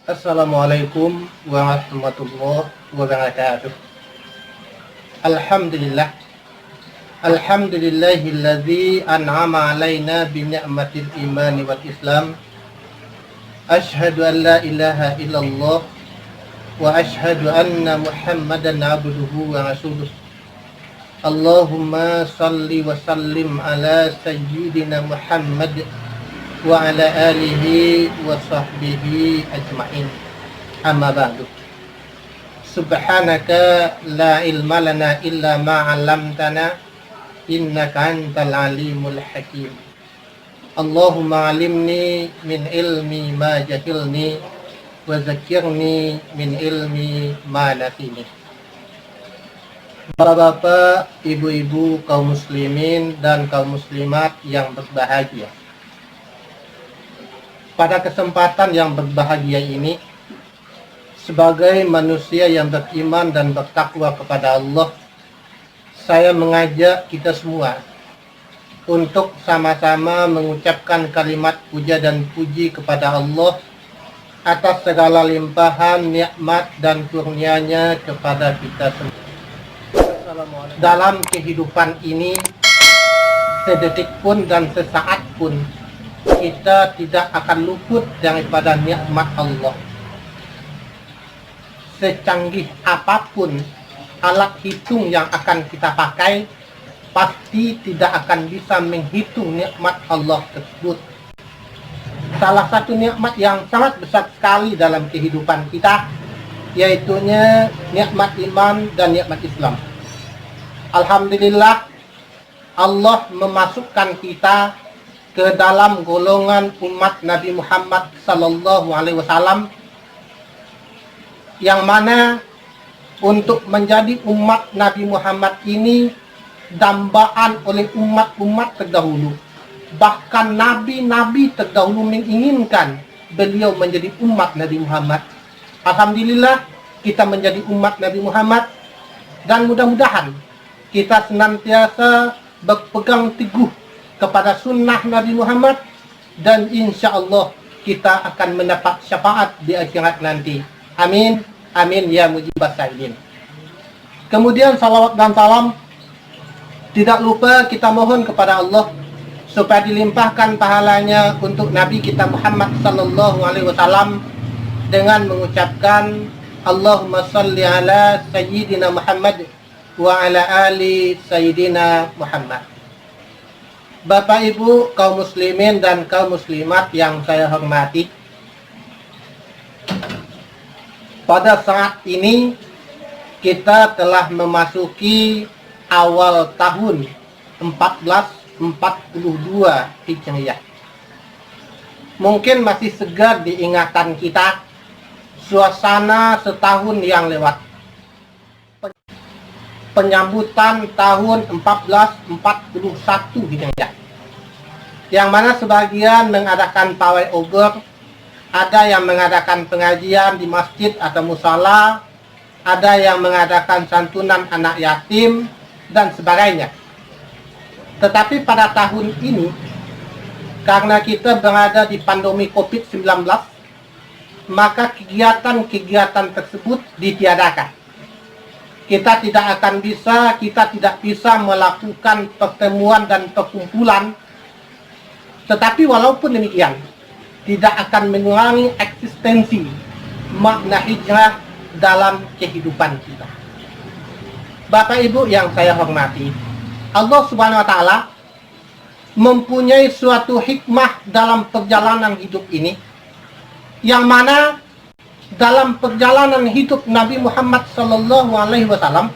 Assalamualaikum warahmatullahi wabarakatuh. Alhamdulillah. Alhamdulillahilladzi an'ama alaina bi ni'matil imani wal islam. Asyhadu an la ilaha illallah wa asyhadu anna Muhammadan abduhu wa rasuluh. Allahumma salli wa sallim ala sayyidina Muhammad wa ala alihi wa sahbihi ajma'in. Amma ba'du. Subhanaka la ilma lana illa ma 'allamtana innaka antal alimul hakim. Allahumma 'allimni min ilmi ma jahilni wa zakirni min ilmi ma nasini. Bapak-bapak, ibu-ibu, kaum muslimin dan kaum muslimat yang berbahagia. Pada kesempatan yang berbahagia ini, sebagai manusia yang beriman dan bertakwa kepada Allah, saya mengajak kita semua untuk sama-sama mengucapkan kalimat puja dan puji kepada Allah atas segala limpahan nikmat dan kurnia-Nya kepada kita semua. Dalam kehidupan ini, sedetik pun dan sesaat pun kita tidak akan luput daripada nikmat Allah. Secanggih apapun alat hitung yang akan kita pakai, pasti tidak akan bisa menghitung nikmat Allah tersebut. Salah satu nikmat yang sangat besar sekali dalam kehidupan kita, yaitunya nikmat iman dan nikmat Islam. Alhamdulillah, Allah memasukkan kita ke dalam golongan umat Nabi Muhammad sallallahu alaihi wasallam, yang mana untuk menjadi umat Nabi Muhammad ini dambaan oleh umat-umat terdahulu. Bahkan nabi-nabi terdahulu menginginkan beliau menjadi umat Nabi Muhammad. Alhamdulillah, kita menjadi umat Nabi Muhammad, dan mudah-mudahan kita senantiasa berpegang teguh kepada sunnah Nabi Muhammad, dan insya Allah kita akan mendapat syafaat di akhirat nanti. Amin, amin ya mujibas sa'ilin. Kemudian salawat dan salam tidak lupa kita mohon kepada Allah supaya dilimpahkan pahalanya untuk Nabi kita Muhammad sallallahu alaihi wasallam dengan mengucapkan Allahumma salli ala sayyidina Muhammad wa ala ali sayyidina Muhammad. Bapak Ibu kaum muslimin dan kaum muslimat yang saya hormati, pada saat ini kita telah memasuki awal tahun 1442 Hijriah. Mungkin masih segar di ingatan kita suasana setahun yang lewat, penyambutan tahun 1441 Hijriah, yang mana sebagian mengadakan pawai obor, ada yang mengadakan pengajian di masjid atau musala, ada yang mengadakan santunan anak yatim, dan sebagainya. Tetapi pada tahun ini, karena kita berada di pandemi COVID-19, maka kegiatan-kegiatan tersebut ditiadakan. Kita tidak bisa melakukan pertemuan dan perkumpulan. Tetapi walaupun demikian, tidak akan mengurangi eksistensi makna hijrah dalam kehidupan kita. Bapak Ibu yang saya hormati, Allah Subhanahu wa Ta'ala mempunyai suatu hikmah dalam perjalanan hidup ini, yang mana dalam perjalanan hidup Nabi Muhammad sallallahu alaihi wasallam,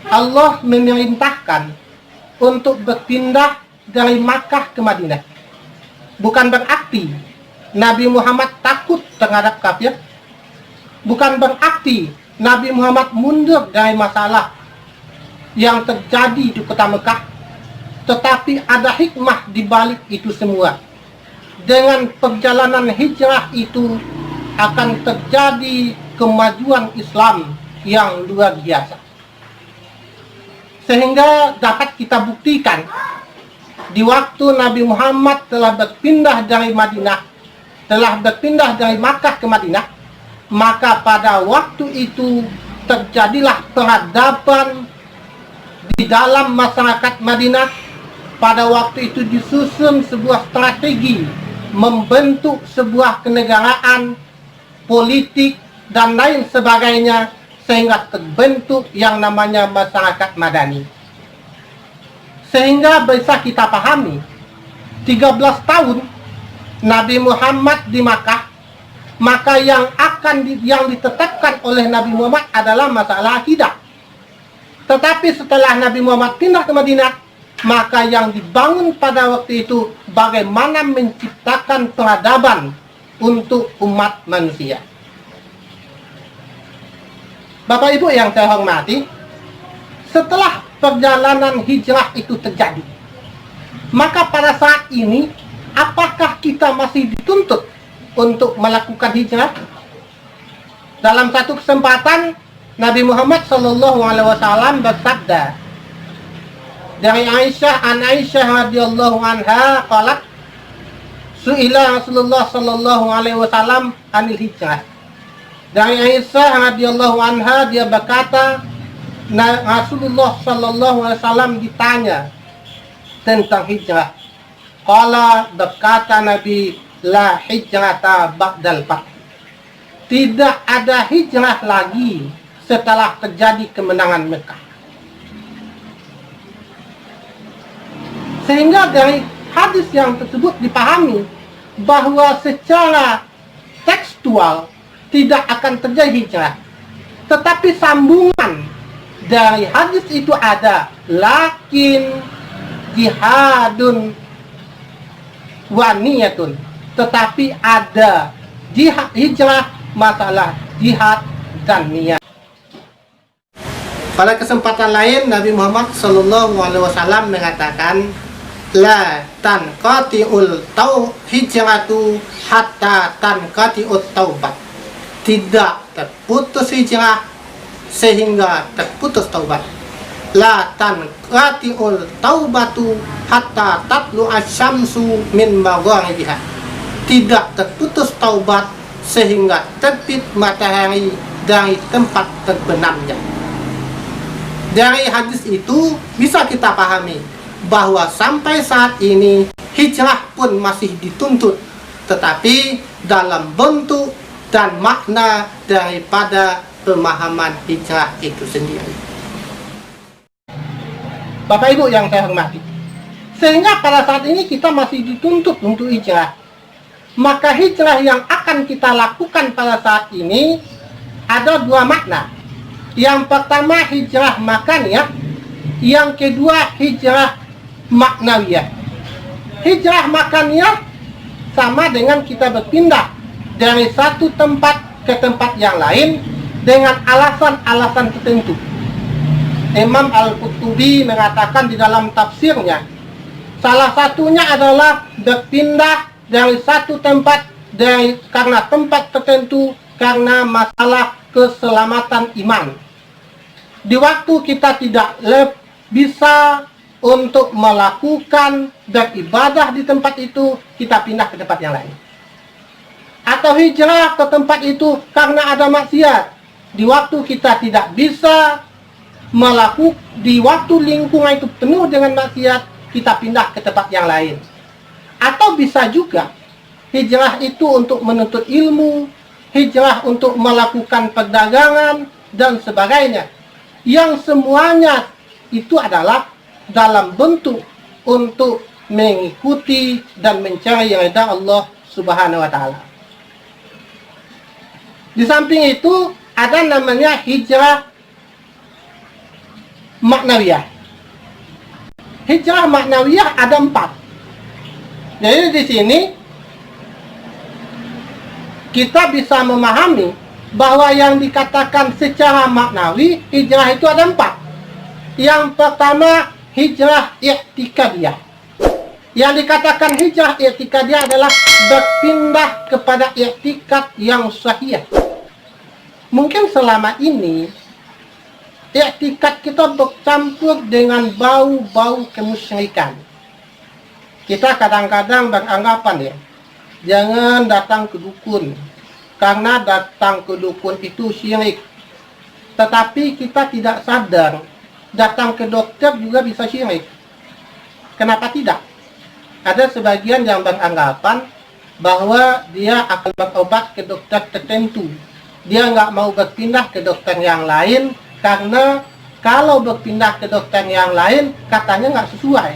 Allah memerintahkan untuk berpindah dari Makkah ke Madinah. Bukan berarti Nabi Muhammad takut terhadap kafir, bukan berarti Nabi Muhammad mundur dari masalah yang terjadi di kota Mekah, tetapi ada hikmah di balik itu semua. Dengan perjalanan hijrah itu akan terjadi kemajuan Islam yang luar biasa, sehingga dapat kita buktikan di waktu Nabi Muhammad telah berpindah dari Madinah telah berpindah dari Makkah ke Madinah, maka pada waktu itu terjadilah peradaban di dalam masyarakat Madinah. Pada waktu itu disusun sebuah strategi membentuk sebuah kenegaraan, politik, dan lain sebagainya, sehingga terbentuk yang namanya masyarakat Madani. Sehingga bisa kita pahami, 13 tahun Nabi Muhammad di Makkah, maka yang ditetapkan oleh Nabi Muhammad adalah masalah akidah. Tetapi setelah Nabi Muhammad pindah ke Madinah, maka yang dibangun pada waktu itu bagaimana menciptakan peradaban untuk umat manusia. Bapak Ibu yang saya hormati, setelah perjalanan hijrah itu terjadi, maka pada saat ini apakah kita masih dituntut untuk melakukan hijrah? Dalam satu kesempatan Nabi Muhammad SAW bersabda dari Aisyah radhiyallahu anha qalat su'ila Rasulullah SAW anil hijrah. Dari Aisyah radhiyallahu anha dia berkata, Rasulullah SAW ditanya tentang hijrah. Qala, berkata Nabi, la hijrata ba'dal fath. Tidak ada hijrah lagi setelah terjadi kemenangan Mekah. Sehingga dari hadis yang tersebut dipahami bahwa secara tekstual tidak akan terjadi hijrah. Tetapi sambungan dari hadis itu ada lakin jihadun wa niyatun. Tetapi ada hijrah, masalah jihad dan niat. Pada kesempatan lain Nabi Muhammad SAW mengatakan, la tanqati'ul hijratu hatta tanqati'ut taubat. Tidak terputus hijrah sehingga terputus taubat. La tanqati'ul taubatu hatta tatlu asyamsu min magharibiha. Tidak terputus taubat sehingga terbit matahari dari tempat terbenamnya. Dari hadis itu bisa kita pahami bahwa sampai saat ini hijrah pun masih dituntut, tetapi dalam bentuk dan makna daripada pemahaman hijrah itu sendiri. Bapak Ibu yang saya hormati, sehingga pada saat ini kita masih dituntut untuk hijrah. Maka hijrah yang akan kita lakukan pada saat ini ada dua makna. Yang pertama hijrah makaniyah, yang kedua hijrah maknawiyah. Hijrah makaniyah sama dengan kita berpindah dari satu tempat ke tempat yang lain dengan alasan-alasan tertentu. Imam Al-Qurtubi mengatakan di dalam tafsirnya, salah satunya adalah berpindah dari satu tempat karena tempat tertentu karena masalah keselamatan iman. Di waktu kita tidak bisa untuk melakukan beribadah di tempat itu, kita pindah ke tempat yang lain. Atau hijrah ke tempat itu karena ada maksiat. Di waktu kita tidak bisa di waktu lingkungan itu penuh dengan maksiat, kita pindah ke tempat yang lain. Atau bisa juga hijrah itu untuk menuntut ilmu, hijrah untuk melakukan perdagangan dan sebagainya. Yang semuanya itu adalah dalam bentuk untuk mengikuti dan mencari ridha Allah Subhanahu wa taala. Di samping itu ada namanya hijrah maknawiyah. Hijrah maknawiyah ada 4. Jadi di sini kita bisa memahami bahwa yang dikatakan secara maknawi hijrah itu ada 4. Yang pertama hijrah i'tikadiyah. Yang dikatakan hijrah i'tikadiyah adalah berpindah kepada i'tikad yang sahih. Mungkin selama ini i'tikad kita bercampur dengan bau-bau kemusyrikan. Kita kadang-kadang beranggapan ya, jangan datang ke dukun, karena datang ke dukun itu syirik. Tetapi kita tidak sadar, datang ke dokter juga bisa syirik. Kenapa tidak? Ada sebagian yang beranggapan bahwa dia akan berobat ke dokter tertentu. Dia nggak mau berpindah ke dokter yang lain, karena kalau berpindah ke dokter yang lain, katanya nggak sesuai.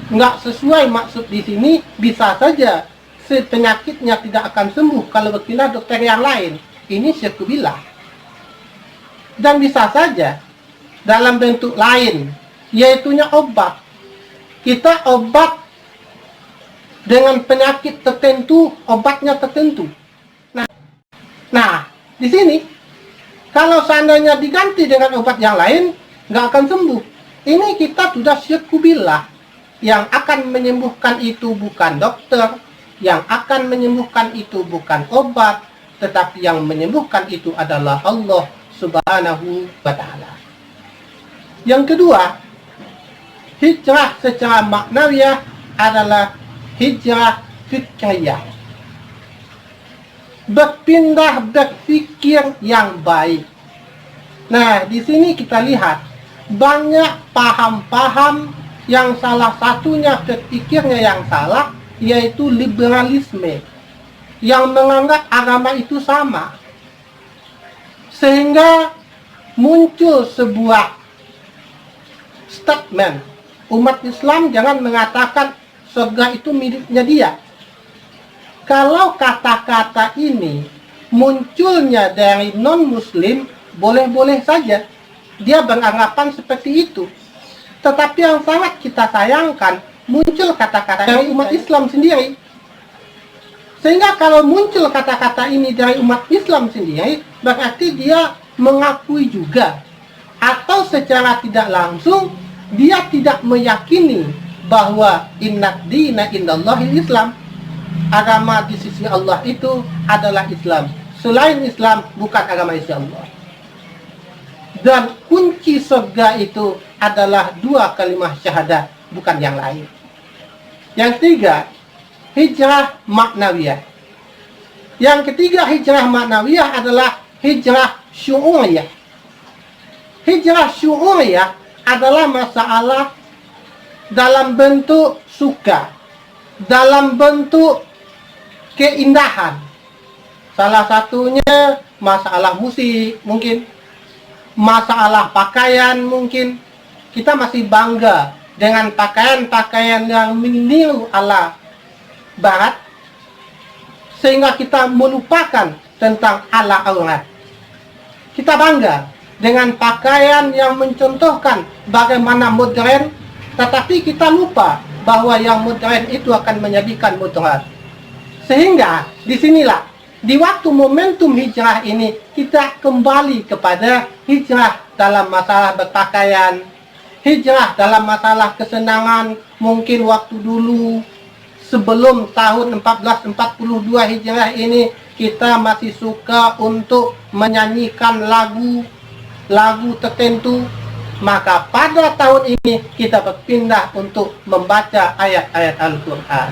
Nggak sesuai maksud di sini, bisa saja penyakitnya tidak akan sembuh kalau berpindah dokter yang lain. Ini syirku billah. Dan bisa saja dalam bentuk lain, yaitunya obat. Kita obat dengan penyakit tertentu, obatnya tertentu. Nah, di sini kalau seandainya diganti dengan obat yang lain, nggak akan sembuh. Ini kita sudah syirku billah. Yang akan menyembuhkan itu bukan dokter, yang akan menyembuhkan itu bukan obat, tetapi yang menyembuhkan itu adalah Allah Subhanahu wa Ta'ala. Yang kedua, hijrah secara maknawiyah adalah hijrah fikriyah. Berpindah berpikir yang baik. Nah, di sini kita lihat banyak paham-paham yang salah satunya berpikirnya yang salah, yaitu liberalisme, yang menganggap agama itu sama. Sehingga muncul sebuah statement, umat Islam jangan mengatakan surga itu miliknya dia. Kalau kata-kata ini munculnya dari non-muslim, boleh-boleh saja dia beranggapan seperti itu. Tetapi yang sangat kita sayangkan, muncul kata-kata dari umat Islam sendiri. Sehingga kalau muncul kata-kata ini dari umat Islam sendiri, berarti dia mengakui juga, atau secara tidak langsung dia tidak meyakini bahwa inna dina indallahil Islam, agama di sisi Allah itu adalah Islam. Selain Islam bukan agama isi Allah. Dan kunci surga itu adalah 2 kalimat syahadat, bukan yang lain. Yang ketiga, hijrah maknawiyah. Yang ketiga, hijrah maknawiyah adalah hijrah syu'uriyah. Hijrah syu'uriyah adalah masalah dalam bentuk suka, dalam bentuk keindahan. Salah satunya masalah musik mungkin, masalah pakaian mungkin. Kita masih bangga dengan pakaian-pakaian yang meniru ala barat, sehingga kita melupakan tentang ala aurat. Kita bangga dengan pakaian yang mencontohkan bagaimana modern, tetapi kita lupa bahwa yang modern itu akan menjadikan mudarat. Sehingga disinilah, di waktu momentum hijrah ini, kita kembali kepada hijrah dalam masalah berpakaian, hijrah dalam masalah kesenangan. Mungkin waktu dulu sebelum tahun 1442 hijrah ini, kita masih suka untuk menyanyikan lagu tertentu. Maka pada tahun ini kita berpindah untuk membaca ayat-ayat Al-Quran.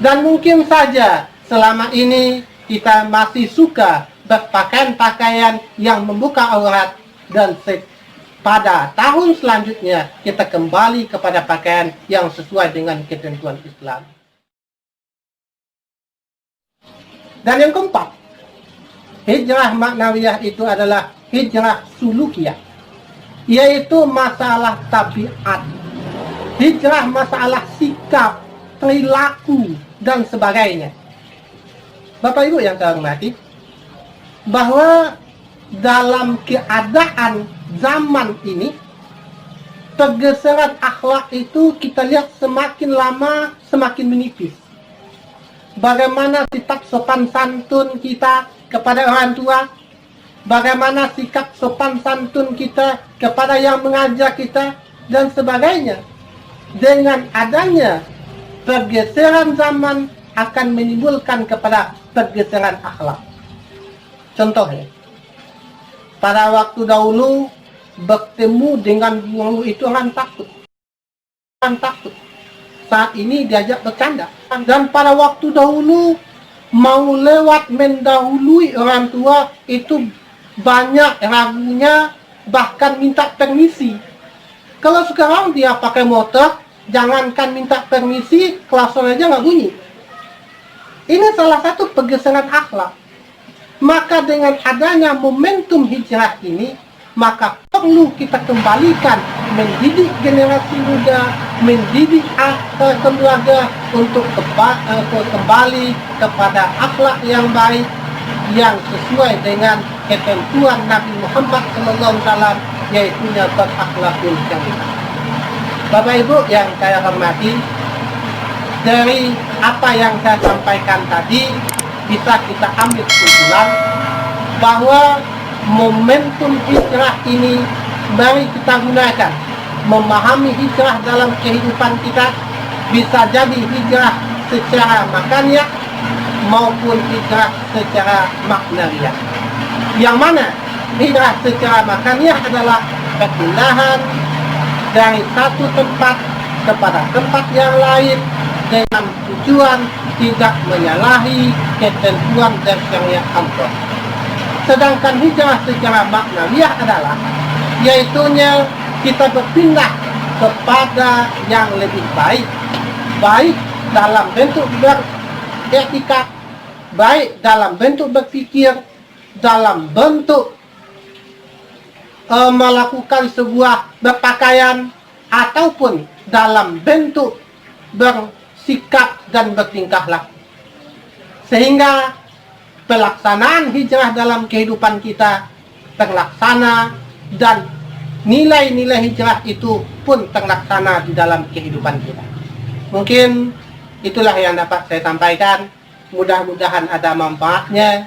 Dan mungkin saja selama ini kita masih suka berpakaian-pakaian yang membuka aurat, dan pada tahun selanjutnya kita kembali kepada pakaian yang sesuai dengan ketentuan Islam. Dan yang keempat, hijrah maknawiyah itu adalah hijrah sulukiyah, yaitu masalah tabiat, hijrah masalah sikap, perilaku, dan sebagainya. Bapak Ibu yang saya hormati, bahwa dalam keadaan zaman ini, pergeseran akhlak itu kita lihat semakin lama semakin menipis. Bagaimana sikap sopan santun kita kepada orang tua, bagaimana sikap sopan santun kita kepada yang mengajar kita, dan sebagainya. Dengan adanya pergeseran zaman akan menimbulkan kepada pergeseran akhlak. Contohnya, pada waktu dahulu bertemu dengan guru itu orang takut. saat ini diajak bercanda. Dan pada waktu dahulu, mau lewat mendahului orang tua itu banyak ragunya, bahkan minta permisi. Kalau sekarang dia pakai motor, jangankan minta permisi, klakson aja nggak bunyi. Ini salah satu pergeseran akhlak. Maka dengan adanya momentum hijrah ini, maka perlu kita kembalikan, mendidik generasi muda, mendidik keluarga untuk kembali kepada akhlak yang baik, yang sesuai dengan ketentuan Nabi Muhammad SAW, yaitu berakhlakul karimah. Bapak Ibu yang saya hormati, dari apa yang saya sampaikan tadi, bisa kita ambil kesimpulan bahwa momentum hijrah ini mari kita gunakan. Memahami hijrah dalam kehidupan kita, bisa jadi hijrah secara makaniah maupun hijrah secara maknawiyah. Yang mana hijrah secara makaniah adalah perpindahan dari satu tempat kepada tempat yang lain dengan tujuan tidak menyalahi ketentuan dan syariat Allah. Sedangkan hijrah secara maknawiyah adalah yaitunya kita berpindah kepada yang lebih baik, baik dalam bentuk beretika, baik dalam bentuk berpikir, dalam bentuk melakukan sebuah berpakaian, ataupun dalam bentuk bersikap dan bertingkah laku. Sehingga pelaksanaan hijrah dalam kehidupan kita terlaksana, dan nilai-nilai hijrah itu pun terlaksana di dalam kehidupan kita. Mungkin itulah yang dapat saya sampaikan. Mudah-mudahan ada manfaatnya.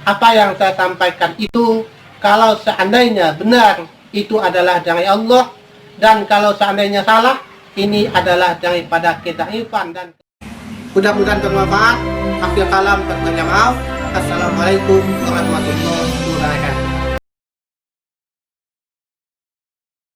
Apa yang saya sampaikan itu, kalau seandainya benar, itu adalah dari Allah. Dan kalau seandainya salah, ini adalah daripada kedaifan. Dan mudah-mudahan bermanfaat. Akhir kalam, berbanyak maaf. Assalamualaikum warahmatullahi wabarakatuh.